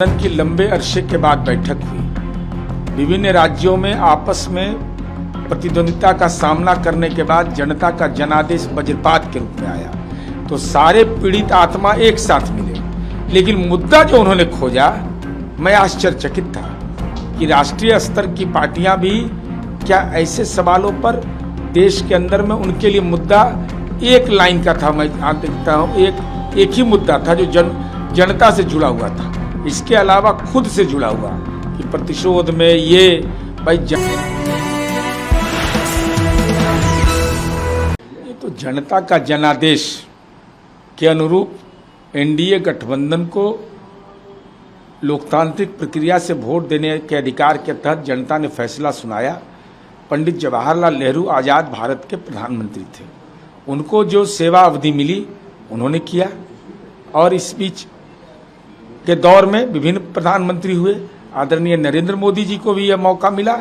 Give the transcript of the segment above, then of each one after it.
गठबंधन की लंबे अरसे के बाद बैठक हुई। विभिन्न राज्यों में आपस में प्रतिद्वंदिता का सामना करने के बाद जनता का जनादेश वज्रपात के रूप में आया तो सारे पीड़ित आत्मा एक साथ मिले। लेकिन मुद्दा जो उन्होंने खोजा, मैं आश्चर्यचकित था कि राष्ट्रीय स्तर की पार्टियां भी क्या ऐसे सवालों पर देश के अंदर में उनके लिए मुद्दा एक लाइन का था। मैं देखता हूँ एक ही मुद्दा था जो जनता से जुड़ा हुआ था, इसके अलावा खुद से जुड़ा हुआ कि प्रतिशोध में ये तो जनता का जनादेश के अनुरूप एनडीए गठबंधन को लोकतांत्रिक प्रक्रिया से वोट देने के अधिकार के तहत जनता ने फैसला सुनाया। पंडित जवाहरलाल नेहरू आज़ाद भारत के प्रधानमंत्री थे, उनको जो सेवा अवधि मिली उन्होंने किया और इस बीच के दौर में विभिन्न प्रधानमंत्री हुए। आदरणीय नरेंद्र मोदी जी को भी यह मौका मिला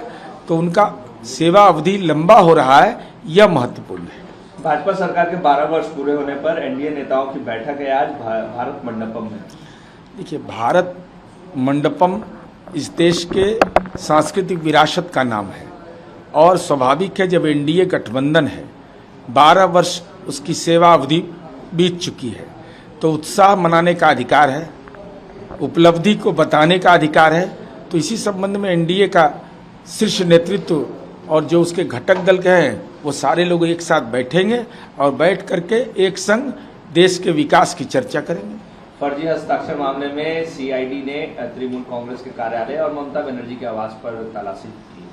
तो उनका सेवा अवधि लंबा हो रहा है, यह महत्वपूर्ण है। भाजपा सरकार के 12 वर्ष पूरे होने पर एनडीए नेताओं की बैठक है आज भारत मंडपम में। देखिए, भारत मंडपम इस देश के सांस्कृतिक विरासत का नाम है और स्वाभाविक है जब एनडीए गठबंधन है, 12 वर्ष उसकी सेवा अवधि बीत चुकी है तो उत्साह मनाने का अधिकार है, उपलब्धि को बताने का अधिकार है। तो इसी संबंध में एनडीए का शीर्ष नेतृत्व और जो उसके घटक दल के हैं वो सारे लोग एक साथ बैठेंगे और बैठ करके एक संग देश के विकास की चर्चा करेंगे। फर्जी हस्ताक्षर मामले में सीआईडी ने तृणमूल कांग्रेस के कार्यालय और ममता बनर्जी के आवास पर तलाशी की।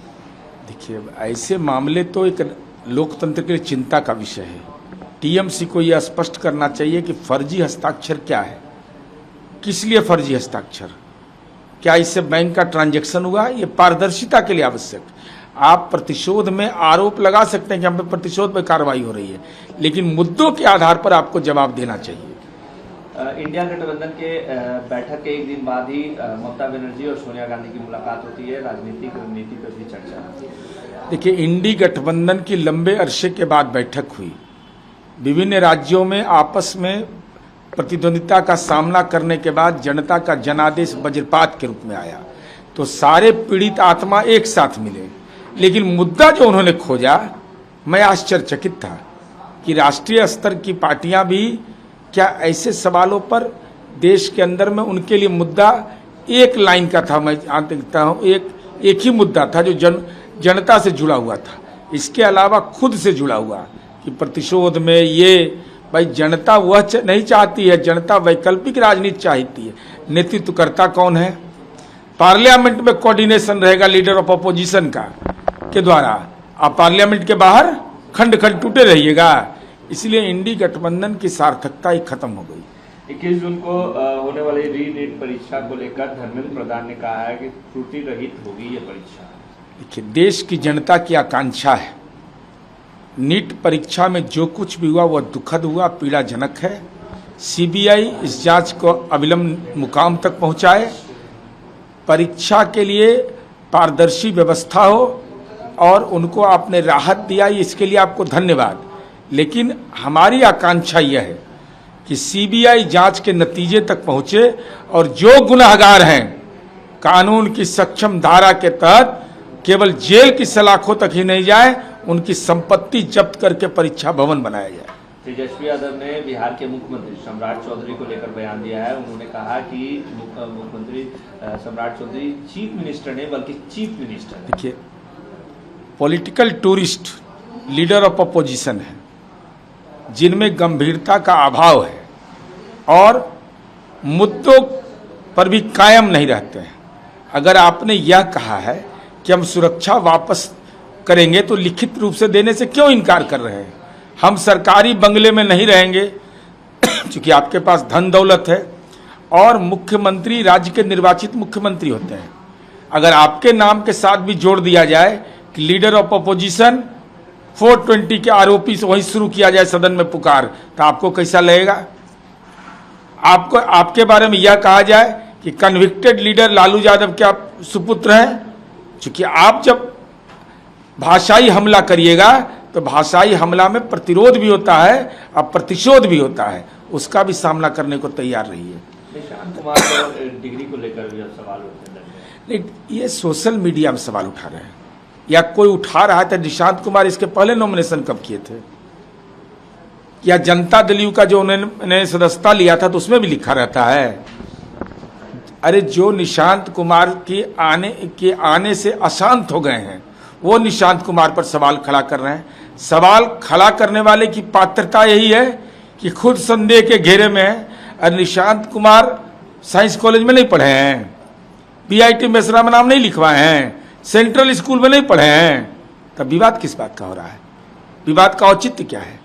देखिए, ऐसे मामले तो एक लोकतंत्र के लिए चिंता का विषय है। टीएमसी को यह स्पष्ट करना चाहिए कि फर्जी हस्ताक्षर क्या है, किस लिए फर्जी हस्ताक्षर, क्या इससे बैंक का ट्रांजैक्शन हुआ, ये पारदर्शिता के लिए आवश्यक। आप प्रतिशोध में आरोप लगा सकते हैं कि हम पे प्रतिशोध में कार्रवाई हो रही है, लेकिन मुद्दों के आधार पर आपको जवाब देना चाहिए। इंडिया गठबंधन के बैठक के एक दिन बाद ही ममता बनर्जी और सोनिया गांधी की मुलाकात होती है, राजनीतिक रणनीति पर भी चर्चा। देखिए, इंडी गठबंधन की लंबे अरसे के बाद बैठक हुई। विभिन्न राज्यों में आपस में प्रतिद्वंदिता का सामना करने के बाद जनता का जनादेश वज्रपात के रूप में आया तो सारे पीड़ित आत्मा एक साथ मिले। लेकिन मुद्दा जो उन्होंने खोजा, मैं आश्चर्यचकित था कि राष्ट्रीय स्तर की पार्टियां भी क्या ऐसे सवालों पर देश के अंदर में उनके लिए मुद्दा एक लाइन का था। मैं देखता हूँ एक ही मुद्दा था जो जनता से जुड़ा हुआ था, इसके अलावा खुद से जुड़ा हुआ कि प्रतिशोध में ये भाई जनता वह नहीं चाहती है, जनता वैकल्पिक राजनीति चाहती है। नेतृत्वकर्ता कौन है? पार्लियामेंट में कोऑर्डिनेशन रहेगा लीडर ऑफ अपोजिशन का के द्वारा, आप पार्लियामेंट के बाहर खंड खंड टूटे रहिएगा। इसलिए इंडी गठबंधन की सार्थकता ही खत्म हो गई। 21 जून को होने वाली री-नीट परीक्षा को लेकर धर्मेंद्र प्रधान ने कहा है कि त्रुटि रहित होगी ये परीक्षा। देखिए, देश की जनता की आकांक्षा है। नीट परीक्षा में जो कुछ भी हुआ वह दुखद हुआ, पीड़ाजनक है। सीबीआई इस जांच को अविलंब मुकाम तक पहुंचाए, परीक्षा के लिए पारदर्शी व्यवस्था हो और उनको आपने राहत दिया, इसके लिए आपको धन्यवाद। लेकिन हमारी आकांक्षा यह है कि सीबीआई जांच के नतीजे तक पहुंचे और जो गुनहगार हैं कानून की सक्षम धारा के तहत केवल जेल की सलाखों तक ही नहीं जाए, उनकी संपत्ति जब्त करके परीक्षा भवन बनाया जाए। तेजस्वी यादव ने बिहार के मुख्यमंत्री सम्राट चौधरी को लेकर बयान दिया है। उन्होंने कहा कि मुख्यमंत्री सम्राट चौधरी चीफ मिनिस्टर नहीं बल्कि चीफ मिनिस्टर है। देखिए, political tourist leader of opposition है जिनमें गंभीरता का अभाव है और मुद्दों पर भी कायम नहीं रहते हैं। अगर आपने यह कहा है कि हम सुरक्षा वापस करेंगे तो लिखित रूप से देने से क्यों इनकार कर रहे हैं? हम सरकारी बंगले में नहीं रहेंगे क्योंकि आपके पास धन दौलत है और मुख्यमंत्री राज्य के निर्वाचित मुख्यमंत्री होते हैं। अगर आपके नाम के साथ भी जोड़ दिया जाए कि लीडर ऑफ अपोजिशन 420 के आरोपी से वहीं शुरू किया जाए सदन में पुकार, तो आपको कैसा लगेगा? आपको आपके बारे में यह कहा जाए कि कन्विक्टेड लीडर लालू यादव के आप सुपुत्र हैं, क्योंकि आप जब भाषाई हमला करिएगा तो भाषाई हमला में प्रतिरोध भी होता है और प्रतिशोध भी होता है, उसका भी सामना करने को तैयार रहिए। निशांत कुमार डिग्री को लेकर भी अब सवाल उठने लगे हैं। नहीं, ये सोशल मीडिया में सवाल उठा रहे हैं या कोई उठा रहा था? निशांत कुमार इसके पहले नॉमिनेशन कब किए थे? या जनता दल यू का जो उन्होंने सदस्यता लिया था तो उसमें भी लिखा रहता है? अरे जो निशांत कुमार के आने से अशांत हो गए हैं वो निशांत कुमार पर सवाल खड़ा कर रहे हैं। सवाल खड़ा करने वाले की पात्रता यही है कि खुद संदेह के घेरे में है। और निशांत कुमार साइंस कॉलेज में नहीं पढ़े हैं, बीआईटी मेसरा में नाम नहीं लिखवाए हैं, सेंट्रल स्कूल में नहीं पढ़े हैं, तब विवाद किस बात का हो रहा है? विवाद का औचित्य क्या है?